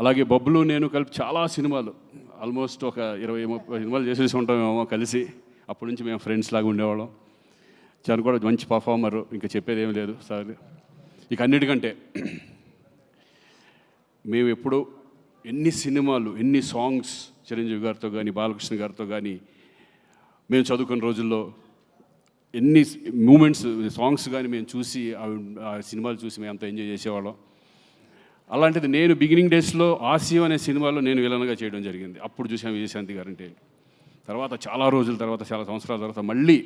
అలాగే బబ్లు నేను కలిపి చాలా సినిమాలు ఆల్మోస్ట్ ఒక 20-30 సినిమాలు చేసేసి ఉంటామేమో కలిసి. అప్పటి నుంచి మేము ఫ్రెండ్స్ లాగా ఉండేవాళ్ళం. చరణ్ కూడా మంచి పర్ఫార్మరు, ఇంకా చెప్పేది ఏమీ లేదు సార్. ఇక అన్నిటికంటే మేము ఎప్పుడు ఎన్ని సినిమాలు, ఎన్ని సాంగ్స్ చిరంజీవి గారితో కానీ బాలకృష్ణ గారితో కానీ మేము చదువుకున్న రోజుల్లో ఎన్ని మూమెంట్స్, సాంగ్స్ కానీ మేము చూసి ఆ సినిమాలు చూసి మేము అంత ఎంజాయ్ చేసేవాళ్ళం. అలాంటిది నేను బిగినింగ్ డేస్లో ఆసియం అనే సినిమాలో నేను విలన్గా చేయడం జరిగింది. అప్పుడు చూసాను విజయశాంతి గారంటే. తర్వాత చాలా రోజుల తర్వాత, చాలా సంవత్సరాల తర్వాత మళ్ళీ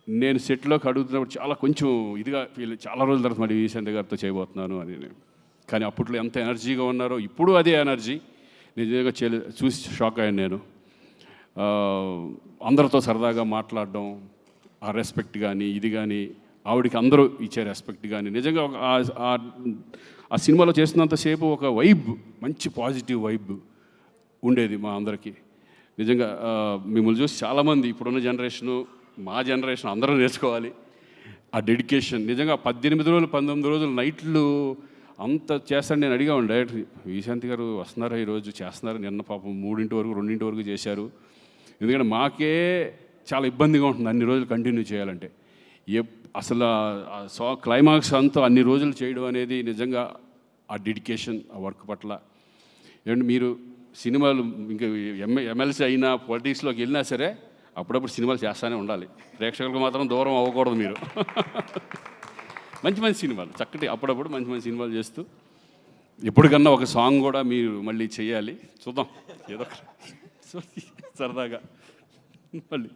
నేను సెట్లోకి అడుగుతున్నప్పుడు చాలా కొంచెం ఇదిగా చాలా రోజుల తర్వాత మళ్ళీ విజయశాంతి గారితో చేయబోతున్నాను అని. కానీ అప్పట్లో ఎంత ఎనర్జీగా ఉన్నారో ఇప్పుడు అదే ఎనర్జీ. నిజంగా చూసి షాక్ అయ్యాను నేను. అందరితో సరదాగా మాట్లాడడం, ఆ రెస్పెక్ట్ కానీ ఇది కానీ, ఆవిడికి అందరూ ఇచ్చే రెస్పెక్ట్ కానీ, నిజంగా ఆ సినిమాలో చేస్తున్నంతసేపు ఒక వైబ్, మంచి పాజిటివ్ వైబ్ ఉండేది మా అందరికీ. నిజంగా మిమ్మల్ని చూసి చాలామంది ఇప్పుడున్న జనరేషను, మా జనరేషన్ అందరూ నేర్చుకోవాలి ఆ డెడికేషన్. నిజంగా 18 రోజులు 19 రోజులు నైట్లు అంత చేస్తాను. నేను అడిగా ఉండే డైరెక్టర్, విజయశాంతి గారు వస్తున్నారా ఈరోజు, చేస్తున్నారు. నిన్న పాపం 3 వరకు 2 వరకు చేశారు. ఎందుకంటే మాకే చాలా ఇబ్బందిగా ఉంటుంది అన్ని రోజులు కంటిన్యూ చేయాలంటే. అసలు క్లైమాక్స్ అంతా అన్ని రోజులు చేయడం అనేది నిజంగా ఆ డెడికేషన్, ఆ వర్క్ పట్ల. ఏమంటే మీరు సినిమాలు ఇంకా ఎమ్మెల్సీ అయినా పొలిటిక్స్లోకి వెళ్ళినా సరే అప్పుడప్పుడు సినిమాలు చేస్తూనే ఉండాలి. ప్రేక్షకులకు మాత్రం దూరం అవ్వకూడదు మీరు. మంచి మంచి సినిమాలు, చక్కటి అప్పుడప్పుడు మంచి మంచి సినిమాలు చేస్తూ ఎప్పటికన్నా ఒక సాంగ్ కూడా మీరు మళ్ళీ చేయాలి. చూద్దాం ఏదో సరదాగా మళ్ళీ.